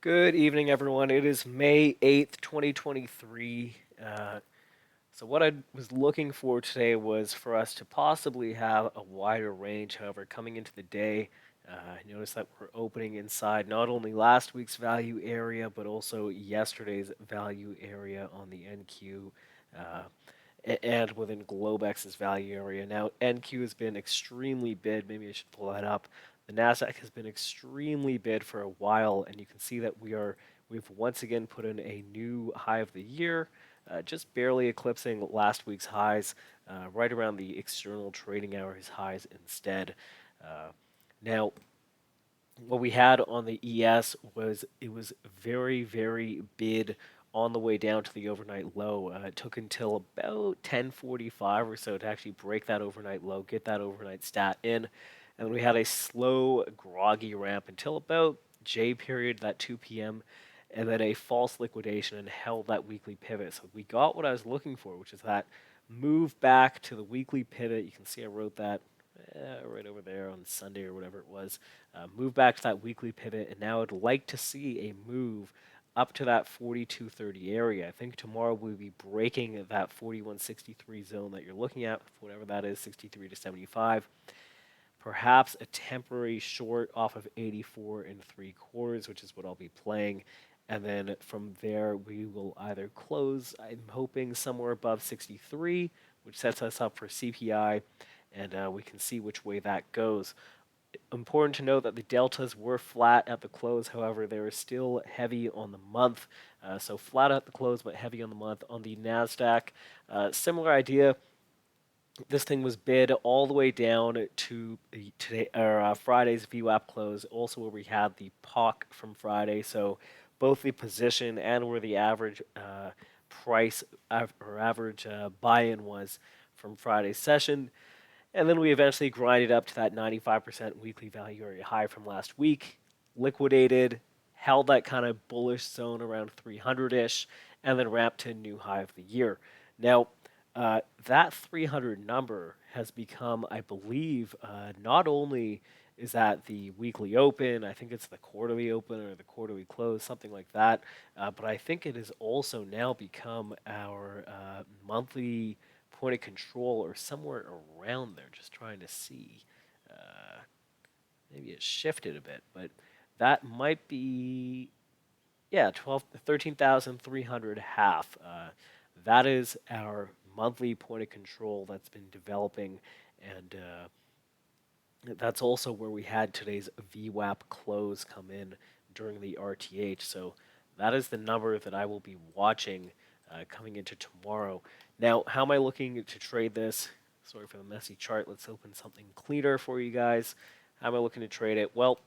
Good evening, everyone. It is May 8th, 2023. So, what I was looking for today was for us to possibly have a wider range. However, coming into the day, I noticed that we're opening inside not only last week's value area, but also yesterday's value area on the NQ. Uh, and within Globex's value area. Now, NQ has been extremely bid. Maybe I should pull that up. The Nasdaq has been extremely bid for a while, and you can see that we've once again put in a new high of the year, just barely eclipsing last week's highs, right around the external trading hours highs instead. Now, what we had on the ES was it was very, very bid on the way down to the overnight low. It took until about 10:45 or so to actually break that overnight low, get that overnight stat in, and we had a slow, groggy ramp until about J period, that 2 p.m., and then a false liquidation and held that weekly pivot. So we got what I was looking for, which is that move back to the weekly pivot. You can see I wrote that right over there on Sunday or whatever it was. Move back to that weekly pivot, and now I'd like to see a move up to that 42.30 area. I think tomorrow we'll be breaking that 41.63 zone that you're looking at, whatever that is, 63 to 75. Perhaps a temporary short off of 84 and 3/4, which is what I'll be playing. And then from there, we will either close, I'm hoping, somewhere above 63, which sets us up for CPI, and we can see which way that goes. Important to note that the deltas were flat at the close. However, they were still heavy on the month. So flat at the close, but heavy on the month. On the Nasdaq, similar idea. This thing was bid all the way down to today or Friday's VWAP close, also where we had the POC from Friday. So both the position and where the average price or average buy-in was from Friday's session. And then we eventually grinded up to that 95% weekly value area high from last week, liquidated, held that kind of bullish zone around 300-ish, and then ramped to a new high of the year. Now, that 300 number has become, I believe, not only is that the weekly open, I think it's the quarterly open or the quarterly close, something like that, but I think it has also now become our monthly point of control or somewhere around there. Just trying to see. Uh, Maybe it shifted a bit, but that might be, yeah, 13,300 half. That is our monthly point of control that's been developing, and that's also where we had today's VWAP close come in during the RTH. So that is the number that I will be watching coming into tomorrow. Now, how am I looking to trade this? Sorry for the messy chart. Let's open something cleaner for you guys. How am I looking to trade it? Well,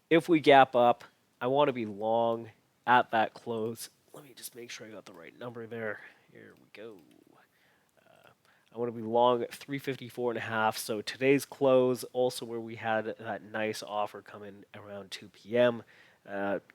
if we gap up, I want to be long at that close. Let me just make sure I got the right number there. Here we go. I want to be long at 354 and a half. So today's close, also where we had that nice offer come in around 2 p.m.,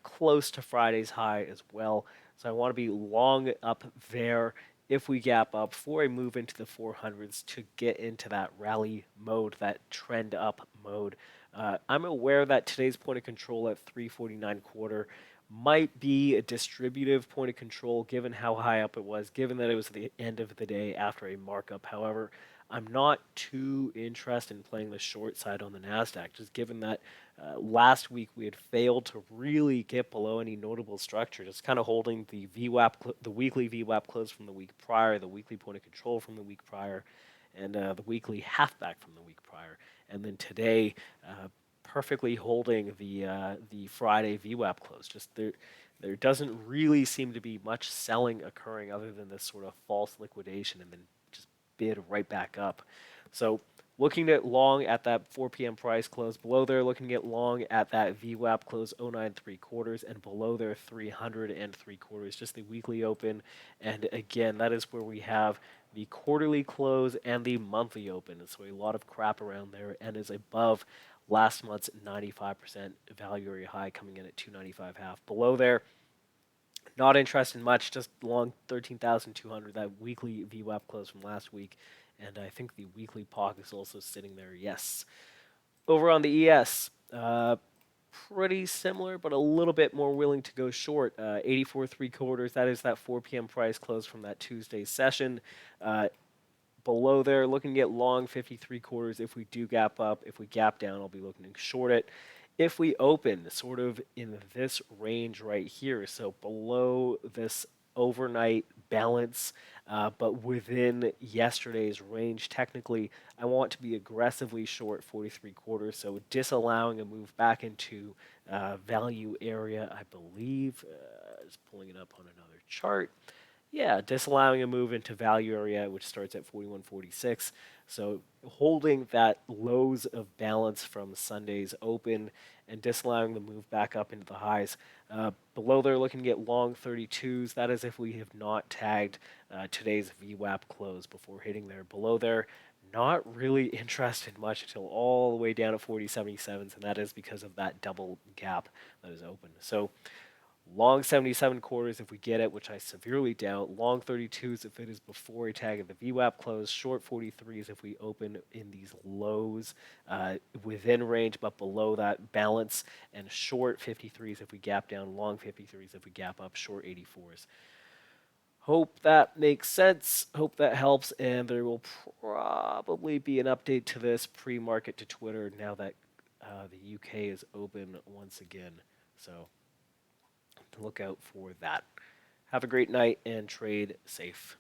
close to Friday's high as well. So I want to be long up there if we gap up before I move into the 400s to get into that rally mode, that trend up mode. I'm aware that today's point of control at 349 quarter might be a distributive point of control given how high up it was, given that it was the end of the day after a markup. However, I'm not too interested in playing the short side on the Nasdaq, just given that last week we had failed to really get below any notable structure, just kind of holding the VWAP, the weekly VWAP close from the week prior, the weekly point of control from the week prior, and the weekly halfback from the week prior, and then today perfectly holding the Friday VWAP close. Just there doesn't really seem to be much selling occurring other than this sort of false liquidation and then just bid right back up. So looking at long at that 4 p.m. price close, below there looking at long at that VWAP close 09.75, and below there 300.75, just the weekly open. And again, that is where we have the quarterly close and the monthly open. So a lot of crap around there and is above last month's 95% value area high coming in at 295 half. Below there, not interested in much, just long 13,200, that weekly VWAP close from last week. And I think the weekly POC is also sitting there, yes. Over on the ES, pretty similar, but a little bit more willing to go short. 84 3/4. That is that 4 p.m. price close from that Tuesday session. Uh, Below there, looking at long 53/4. If we do gap up, if we gap down, I'll be looking to short it. If we open sort of in this range right here, so below this overnight balance, but within yesterday's range, technically, I want to be aggressively short 43/4. So disallowing a move back into value area, I believe. Just pulling it up on another chart. Yeah, disallowing a move into value area, which starts at 41.46. So holding that lows of balance from Sunday's open and disallowing the move back up into the highs. Below there, looking at long 32s. That is if we have not tagged today's VWAP close before hitting there. Below there, not really interested much until all the way down at 40.77s, and that is because of that double gap that is open. So long 77/4 if we get it, which I severely doubt. Long 32s if it is before a tag of the VWAP close. Short 43s if we open in these lows within range but below that balance. And short 53s if we gap down. Long 53s if we gap up. Short 84s. Hope that makes sense. Hope that helps. And there will probably be an update to this pre-market to Twitter now that the UK is open once again. So look out for that. Have a great night and trade safe.